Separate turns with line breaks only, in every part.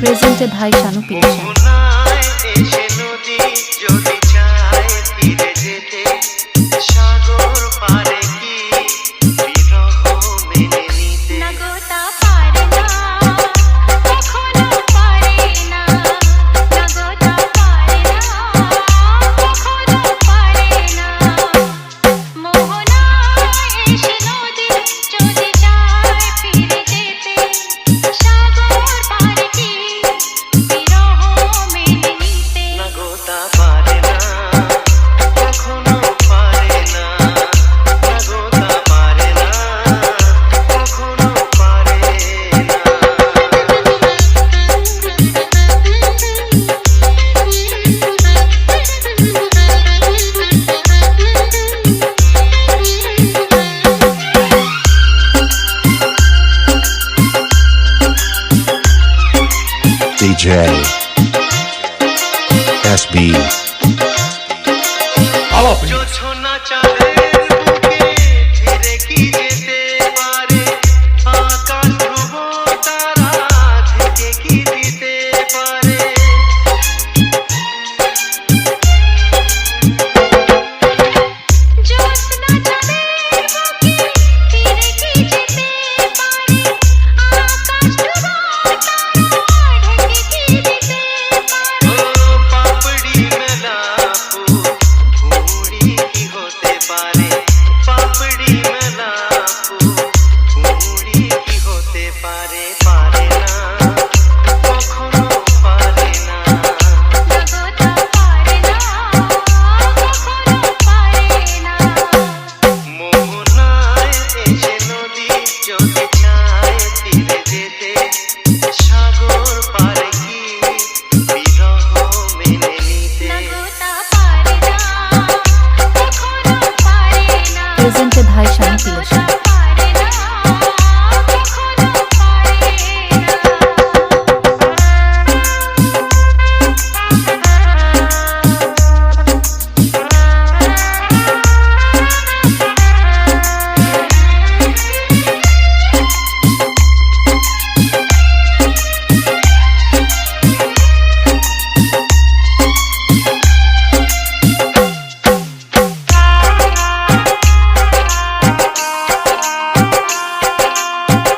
Presented by Shanu Pilshan.
DJ SB
Presented by Shanu Pilshan.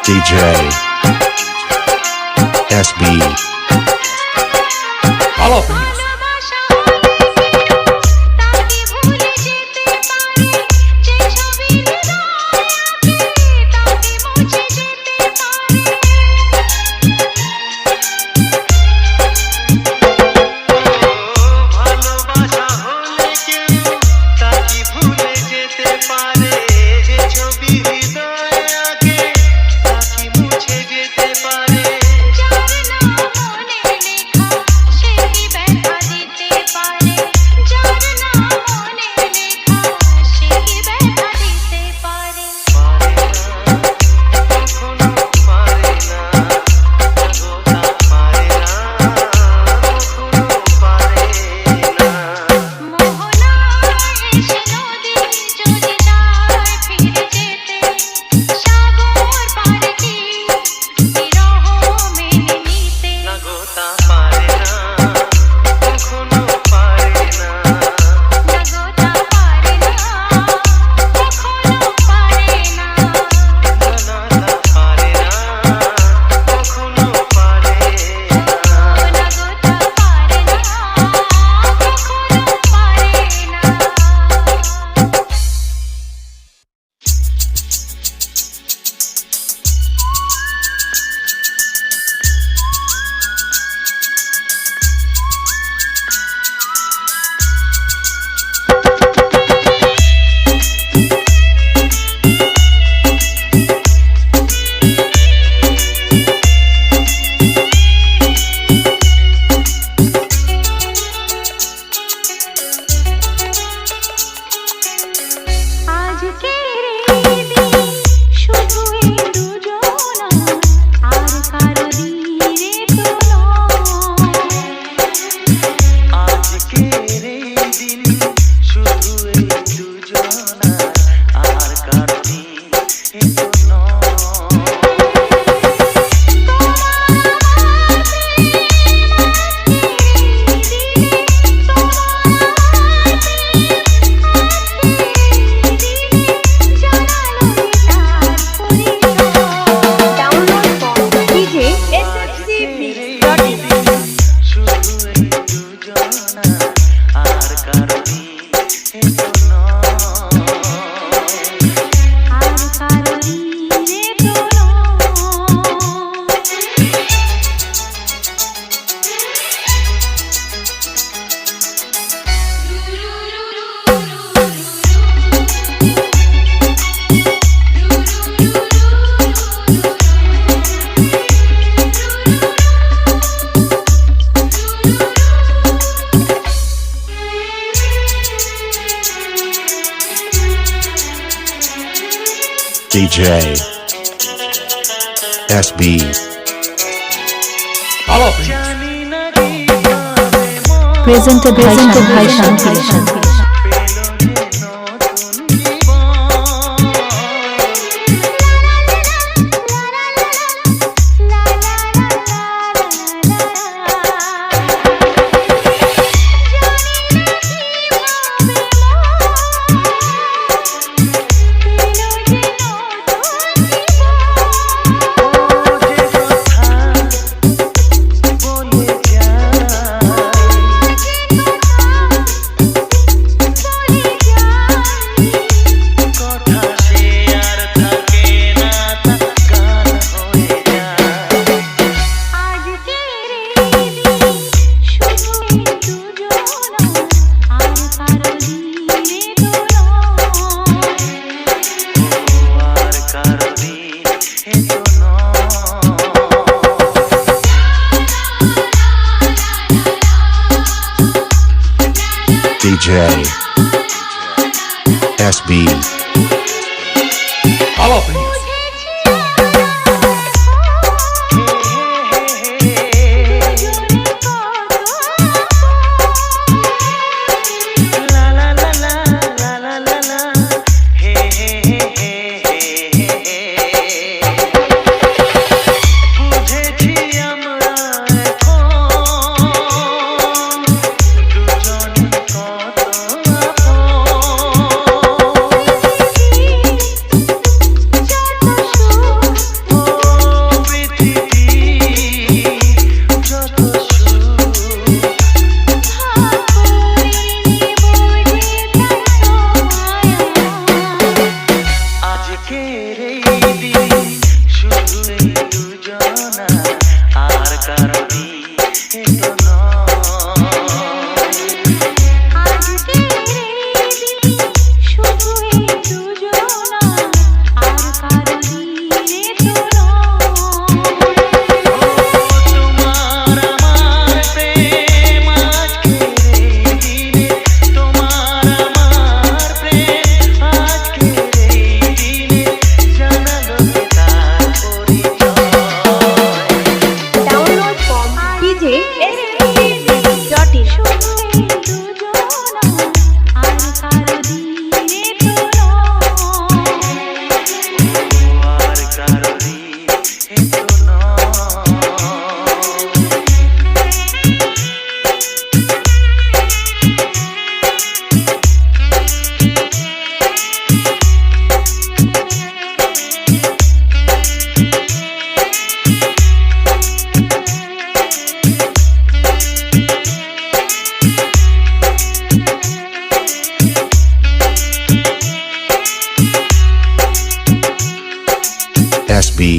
DJ SB
जाना मने लेखा से की
DJ SB.
Presented by Shanti.
DJ SB.
Hello, please.
SB.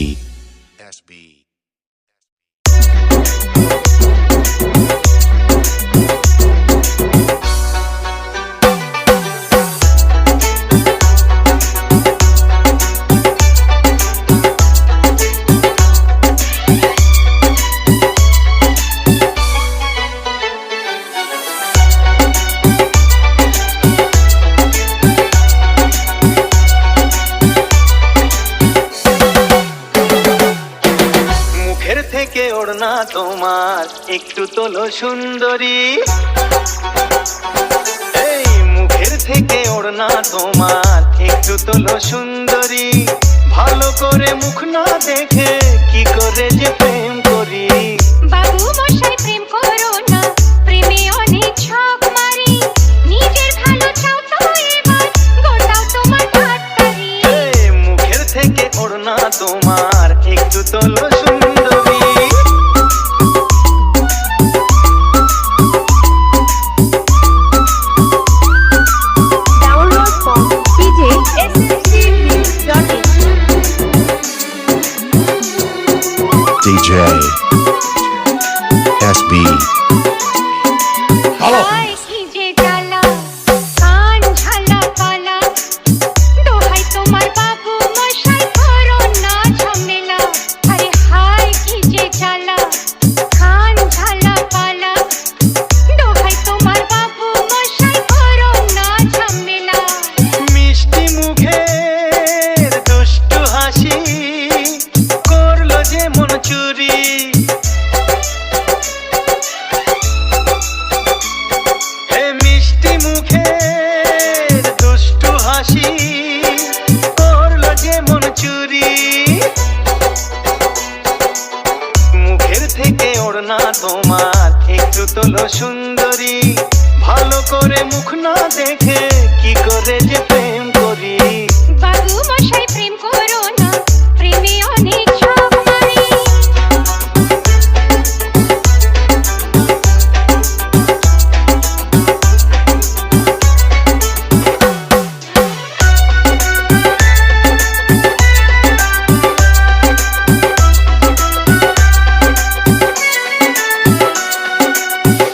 ওড়না তোমার একটু তোলো সুন্দরী, এই মুখের থেকে ওড়না তোমার একটু তোলো সুন্দরী, ভালো করে মুখ না দেখে কি করে যে প্রেম করি।
বাবু মশাই প্রেম করো না, প্রেমে অনেক ছক মারি, নিজের ভালো চাও তো এবার গোটাও তোমার ঠাট্টারি।
এই মুখের থেকে ওড়না তোমার একটু তোলো সুন্দরী।
Download from djsmc.in
DJ SB
হায় কি যে জ্বালা কান ঝালা পালা দোহাই তোমার বাবু মশাই করো না ঝামেলা আরে হায় কি যে জ্বালা কান ঝালা পালা দোহাই তোমার বাবু মশাই করো না ঝামেলা
মিষ্টি মুখের দুষ্টু হাসি করলো যে মন চুরি হে মিষ্টি মুখের দুষ্টু হাসি করলো যে মন চুরি মুখের থেকে ওড়না তোমার একটু তোলো সুন্দরী ভালো করে মুখ না দেখে কি করে যে প্রেম করি
বাবু মশাই প্রেম করো না প্রেমে অনেক ঝোঁক মারে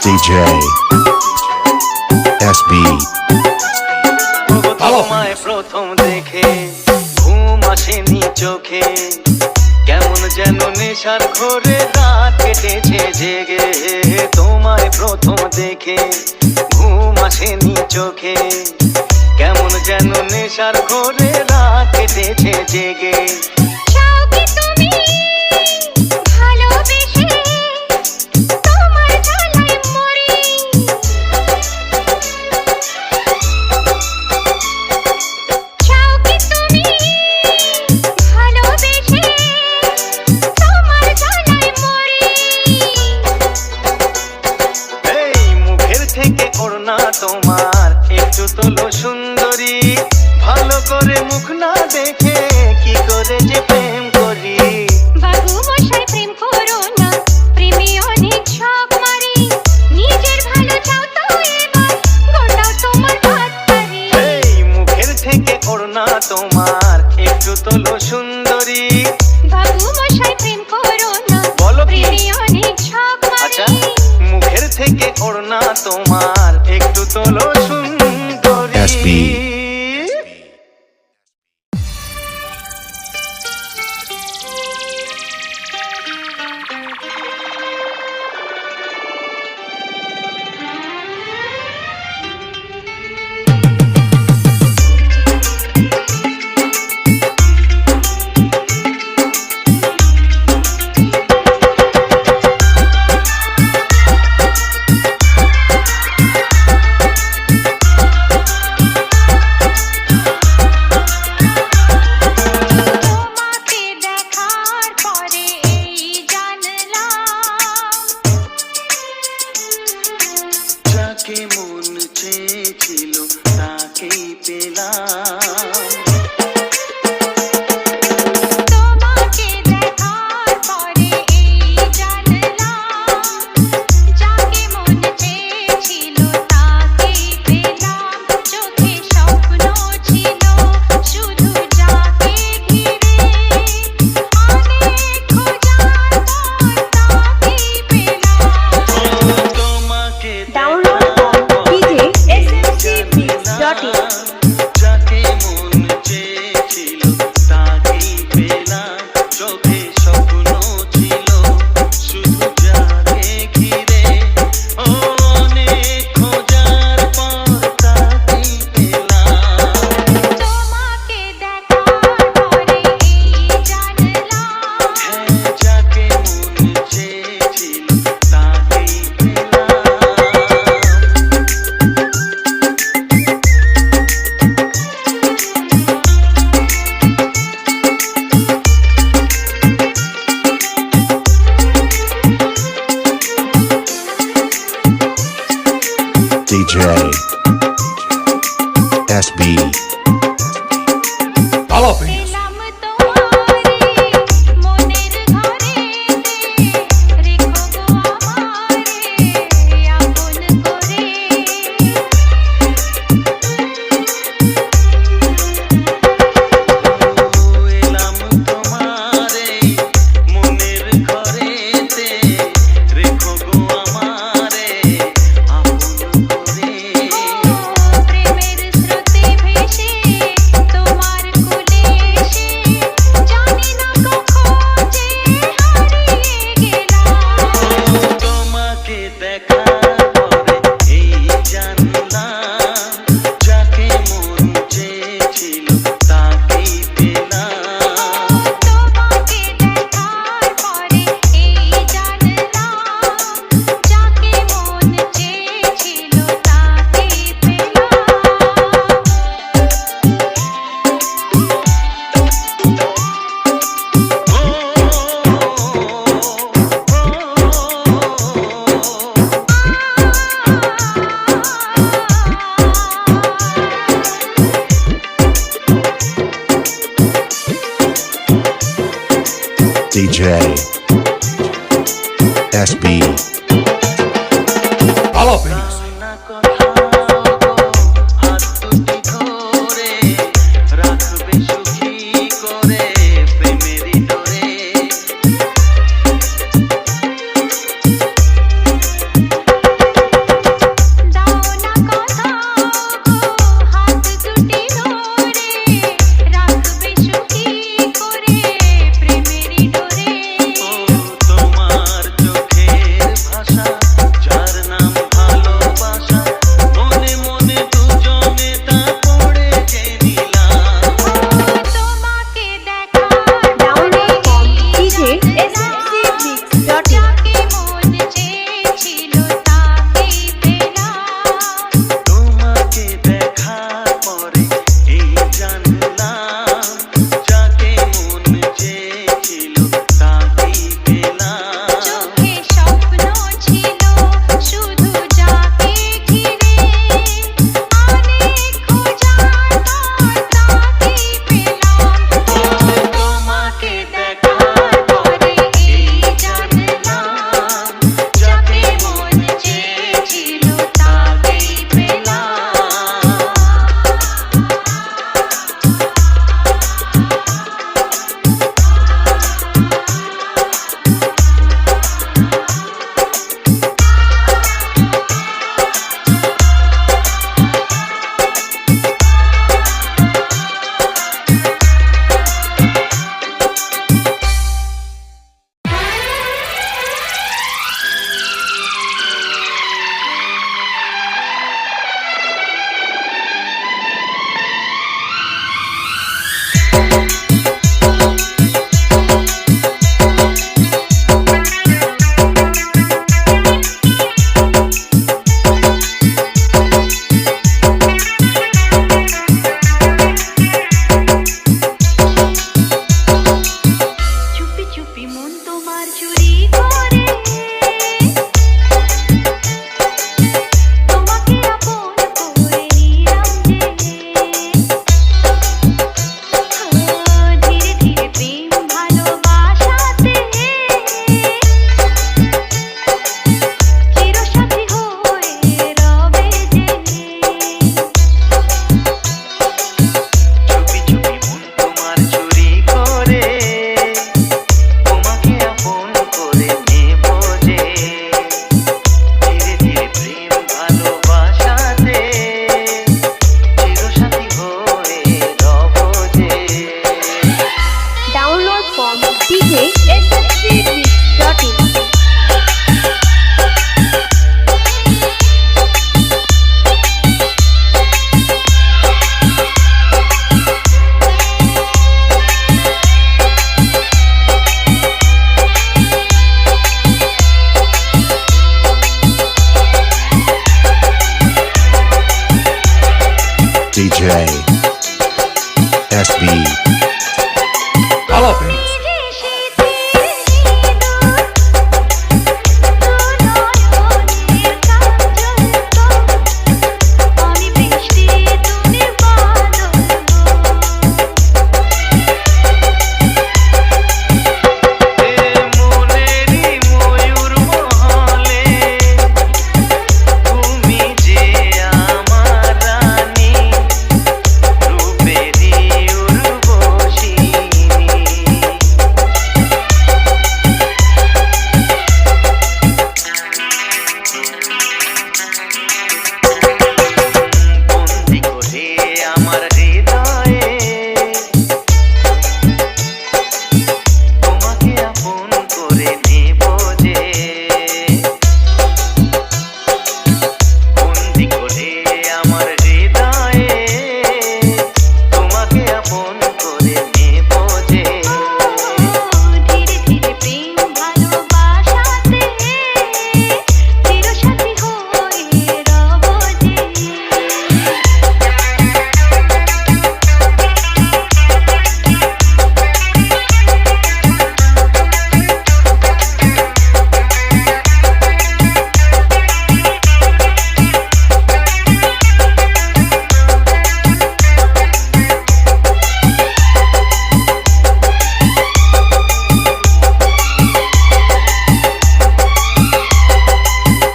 DJ SB
তোমায় প্রথম দেখে ঘুম আসেনি চোখে কেমন যেন নেশার ঘোরে রাত কেটেছে জেগে তোমায় প্রথম দেখে ঘুম আসেনি চোখে কেমন যেন নেশার ঘোরে রাত কেটেছে জেগে
চাও কি তুমি ভালোবেসে তোমার জ্বালায় মরি চাও কি তুমি ভালোবেসে তোমার জ্বালায় মরি
এই মুখের থেকে ওড়না তোমার একটু তোলো সুন্দরী ভালো করে মুখ না দেখে কি করে
DJ SB
Jalapenos.
না কথা হাত দুটি ধরে রাখবে সুখী করে প্রেমেরই ডোরে
দাও না কথা হাত দুটি ধরে রাখবে সুখী করে প্রেমেরই ডোরে
ও তোমার চোখের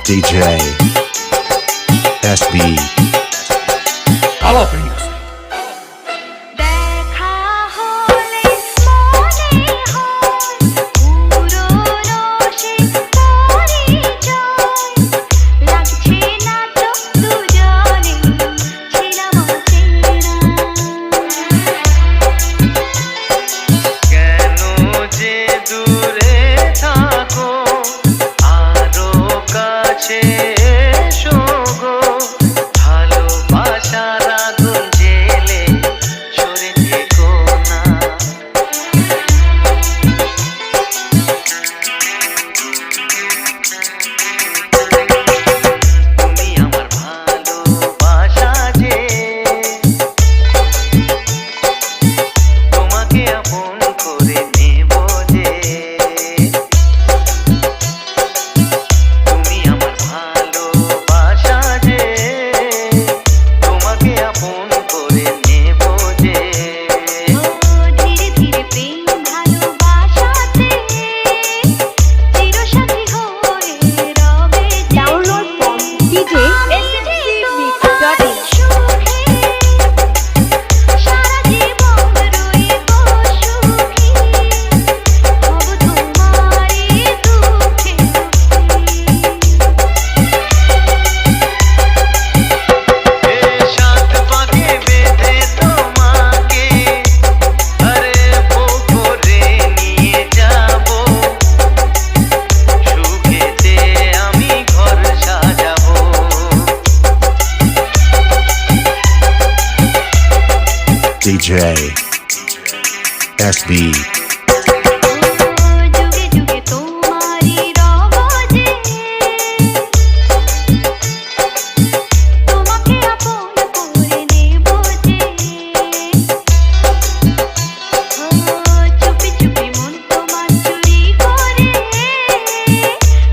DJ SB
দেখা হলে মনে হয় পুরনো সে পরিচয় লাগছে না তো দুজনে ছিলাম অচেনা
কেন যে দূরে থাকো আরো কাছে এসো গো ভালোবাসার আগুন জেলে সরে থেকো না তুমি আমার ভালোবাসা যে তোমাকে আপন করে নেব যে তুমি আমার ভালোবাসা যে তোমাকে আপন করে নেব যে
ধীরে ধীরে প্রেম ভালোবাসাতে চিরসাথী হয়ে রবে ডাউনলোড ফ্রম ডিজে SCMix.in সারা জীবন রইব সুখী হব তোমারই দুঃখে
এ সাত পাকে বেঁধে তোমাকে আরে পুকুরে নিয়ে যাব সুখেতে আমি ঘর সাজাবো
DJ SB
যুগে যুগে তোমারই রব যে তোমাকে আপন করে নেব যে চুপি চুপি মন তোমার চুরি করে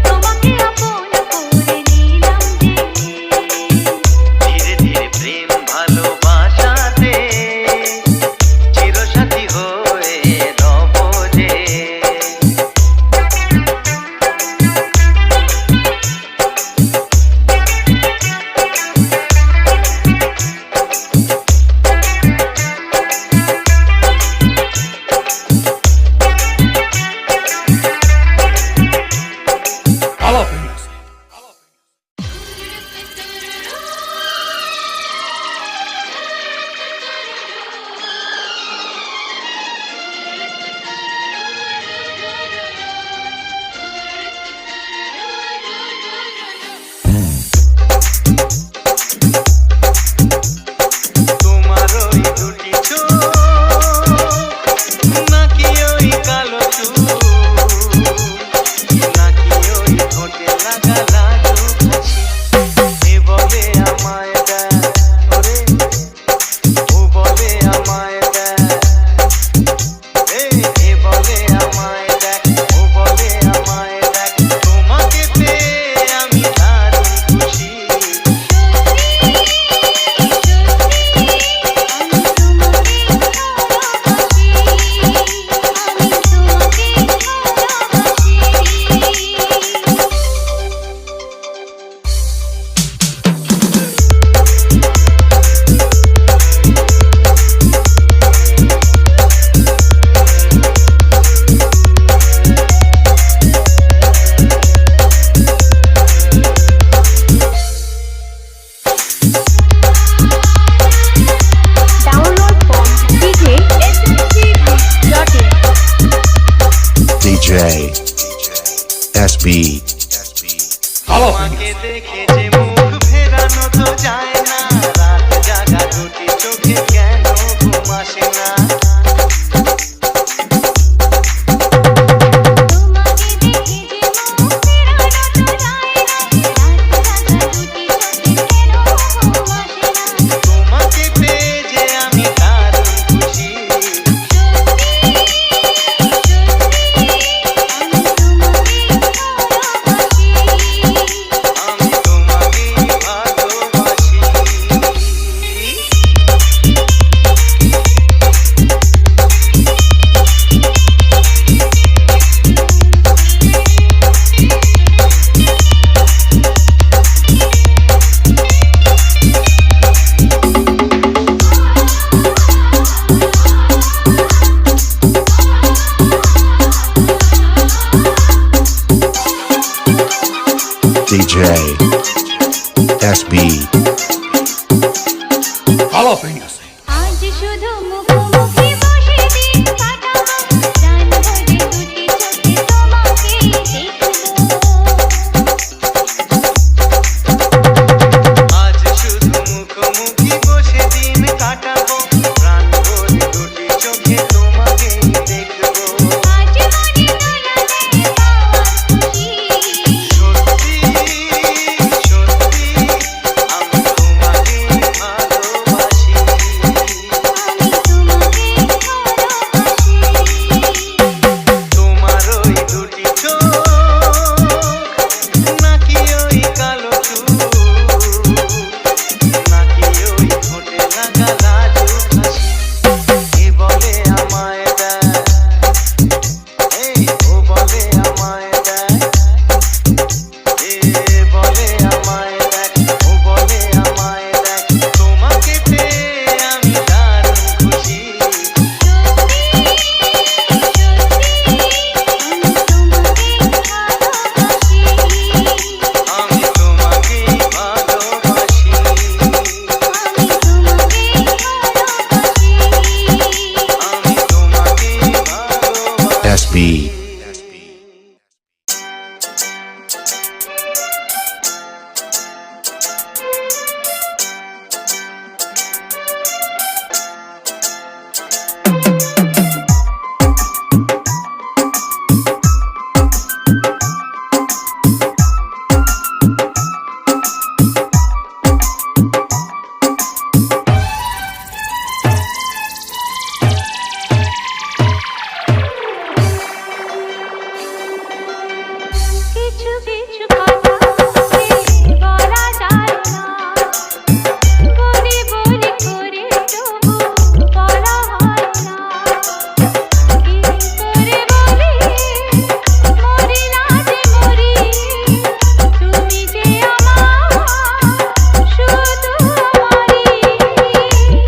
তোমাকে আপন করে নিলাম যে
ধীরে ধীরে প্রেম ভালোবাসাতে চিরসাথী হয়ে রব যে তোমার ওই দুটি চোখ নাকি ওই কালো চুল নাকি ওই ঠোঁটে লাগা লাজু হাসি এ বলে আমায় দেয় ওরে ও বলে আমায় দেয় এ বলে আমায় দেখ ও বলে আমায় দেখ তোমাকে পেয়ে আমি দারুণ খুশি
download from DJ SCMix.in
DJ SB
তোমাকে দেখে যে মুখ ফেরানো তো যায় না রাত জাগা দুটি চোখে কেন ঘুম আসে না
তোমাকে দেখে যে মুখ ফেরানো তো যায় না রাত জাগা দুটি চোখে কেন ঘুম আসে না
তোমাকে পেয়ে যে আমি দারুণ খুশি আমি তোমাকে ভালোবাসি
SB
Jalapenos.
আজ শুধু মুখোমুখি বসে দিন কাটাবো প্রাণ ভরে দুটি চোখে তোমাকে দেখবো
আজ শুধু মুখোমুখি বসে দিন কাটাবো প্রাণ ভরে দুটি চোখে তোমাকে দেখবো
আজ মনে দোলাতে পাওয়ার খুশি
সত্যি সত্যি আমি তোমাকে ভালোবাসি
আমি তোমাকে ভালোবাসি
তোমার ওই দুটি চোখ নাকি ওই কালো চুল নাকি ওই ঠোঁটে লাগা লাজুক হাসি এ বলে আমায় দেয় এই ও বলে আমায় দেয় এ বলে আমায় দেয় ও বলে আমায় দেয় তোমাকে পেয়ে আমি দারুণ খুশি
সত্যি আমি তোমাকে ভালোবাসি
আমি তোমাকেই ভালোবাসি
SB
কিছু কিছু কথা বলা যায় না বলি বলি করে তবু বলা হয় না কি করে বলি মরি না যে মরি তুমি যে আমার শুধু আমারই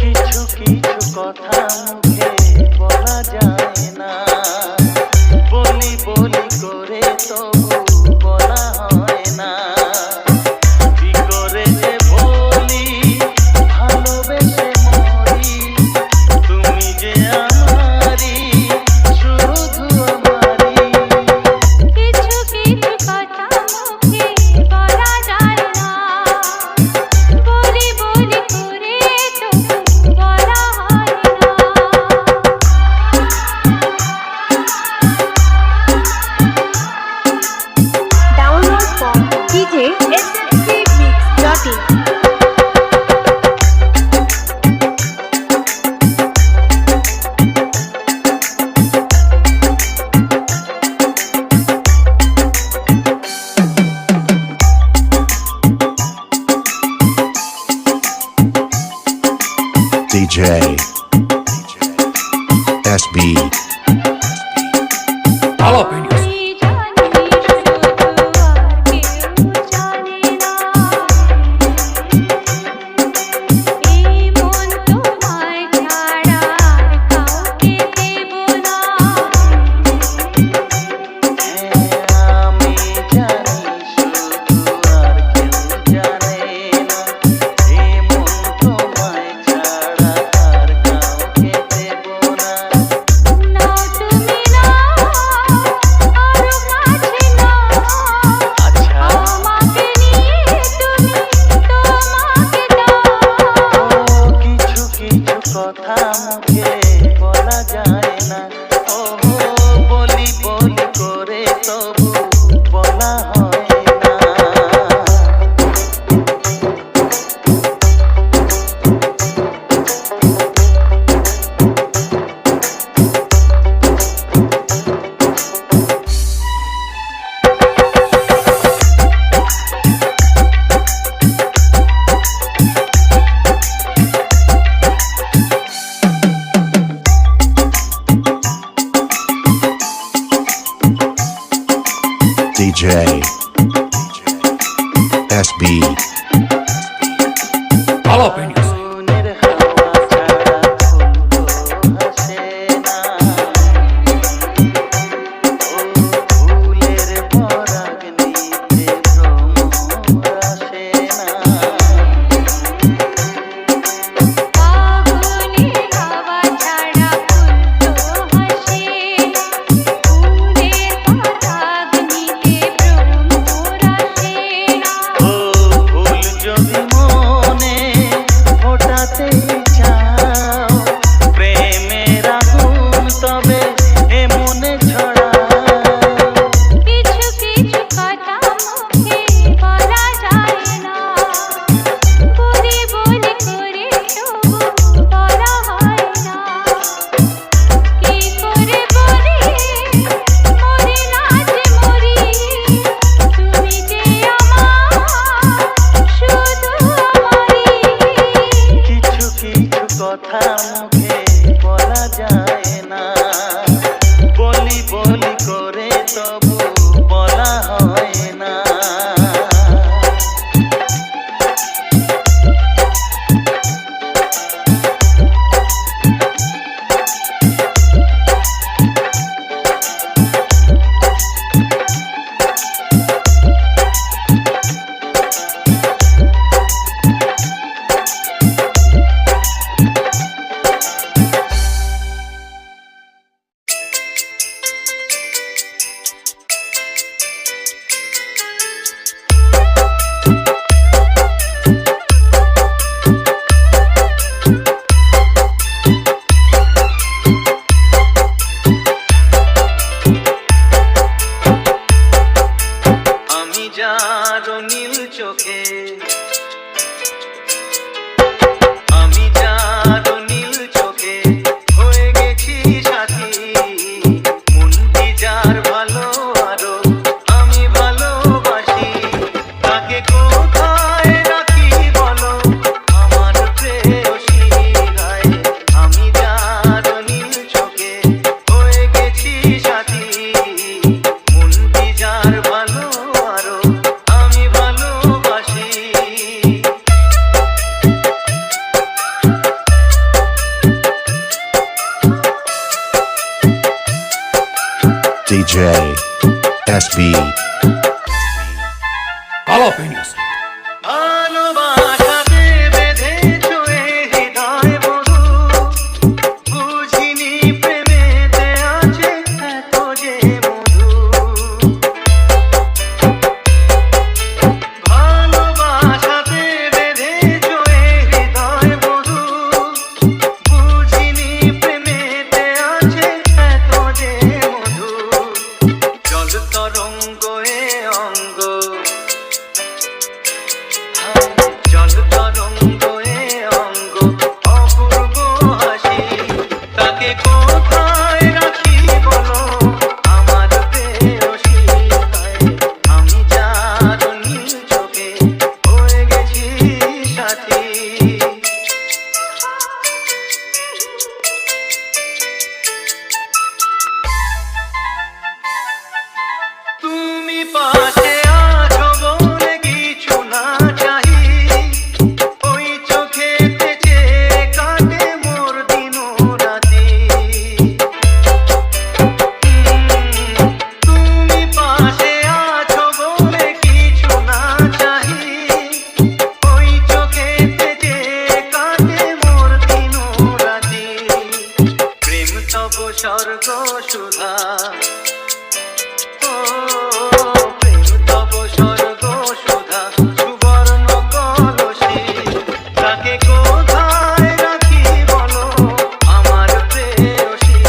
কিছু কিছু কথা মুখে বলা যায় না বলি বলি করে তবু বলা হয় না কি করে যে বলি ভালোবেসে মরি তুমি যে আমারই শুধু আমারই
কিছু কিছু কথা মুখে বলা যায় না বলি বলি করে তবু বলা হয় না
Download from djsscmix.in.
DJ SB
Jalapenos.
আমি জানি শুধু আর কেউ জানে না এই মন তোমায় ছাড়া আর কাউকে দেব না
আমি জানি শুধু আর কেউ জানে না এই মন তোমায় ছাড়া আর কাউকে দেব না
নাও তুমি নাও আরো কাছে নাও
আচ্ছা
আমাকে নিয়ে তুমি তোমাকে দাও
কিছু কিছু কথা মুখে বলা যায় না ও বলি বলি করে তবু বলা হয় না
DJ SB
Jalapenos.
মনের হাওয়া ছাড়া ফুল তো হাসে না ও ফুলের পরাগ নিতে ভ্রমর আসে না
DJ SB
Jalapenos.
ভালোবাসাতে বেঁধেছো এই হৃদয় মধু, বুঝিনি প্রেমেতে আছে এত যে মধু। ভালোবাসাতে বেঁধেছো এই হৃদয় মধু, বুঝিনি প্রেমেতে আছে এত যে মধু। জল তরঙ্গ এ অঙ্গ, জল তরঙ্গ এ অঙ্গ, অপূর্ব হাসি। তাকে কোথায় রাখি বলো আমার প্রেয়সী। আমি যার নীল চোখে হয়ে গেছি সাথী। তুমি পাশে আছো বলে কিছু না চাই, ওই চোখেতে চেয়ে কাটে মোর দিন রাতি। তুমি পাশে আছো বলে কিছু না চাই, ওই চোখেতে চেয়ে কাটে মোর দিন রাতি। প্রেম তব স্বর্গ সুধা, প্রেম তব স্বর্গ সুধা, সুবর্ণ কলসি। তাকে কোথায় রাখি বলো আমার প্রেয়সী।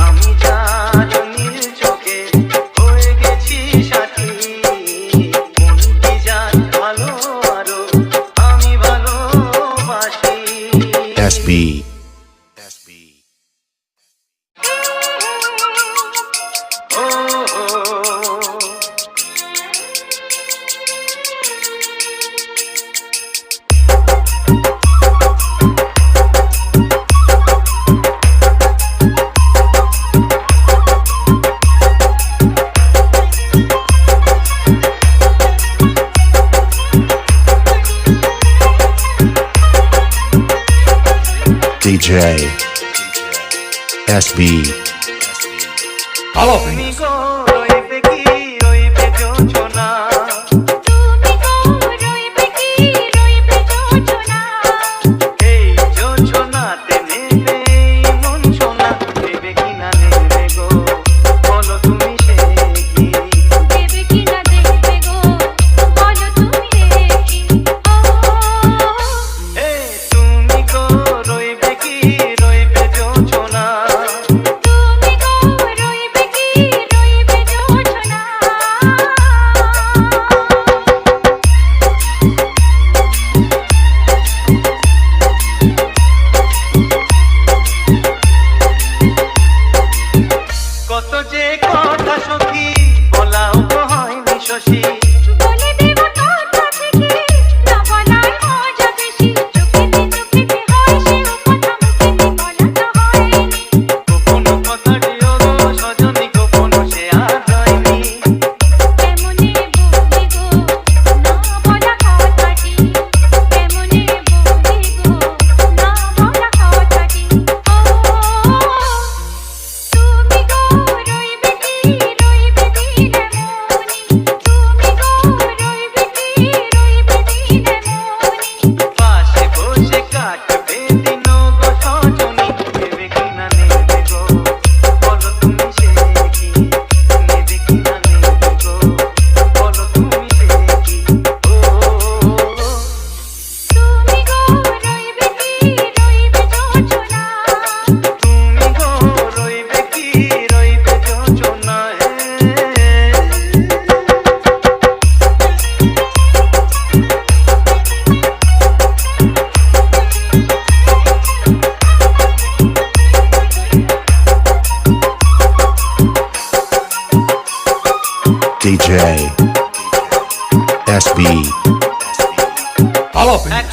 আমি যার নীল চোখে হয়ে গেছি সাথী। মন কি জান ভালো আরো আমি ভালোবাসি।
SB
ও
DJ SB
তুমি
Jalapenos.
গো রইবে কি রইবে যোজনা।
তুমি গো রইবে কি রইবে যোজনা।
এই যোজনাতে নেবে এই মন সোনা, নেবে কি না নেবে গো বলো তুমি সে কি।
দেবে কি না দেবে গো বলো তুমি দেখি।
এই তুমি গো রইবে কি রইবে যোজনা।
তুমি গো রইবে কি রইবে যোজনা।
কত যে কথা সখী বলাও তো হয়নি শশী।
বলে দেব কথা থেকে না বলার মজা বেশি। চোখেতে চোখেতে হয় সে কথা মুখেতে বলা তো হয়নি।
গোপন কথাটিও গো সজনী গোপন সে আর হয়নি।
কেমনে বলি গো না বলা কথাটি। কেমনে বলি গো না বলা কথাটি। তুমি গো রইবে কি রইবে দিনে মনি। তুমি গো রইবে কি রইবে দিনে মনি।
পাশে বসে কাটবে দিন গো সজনী, নেবে কি না নেবে গো বলো তুমি সে কি। নেবে কি না নেবে গো বলো তুমি সে কি। ও
তুমি গো রইবে কি রইবে যোজনা।
তুমি গো রইবে কি রইবে যোজনা।
DJ SB
Jalapenos.
এক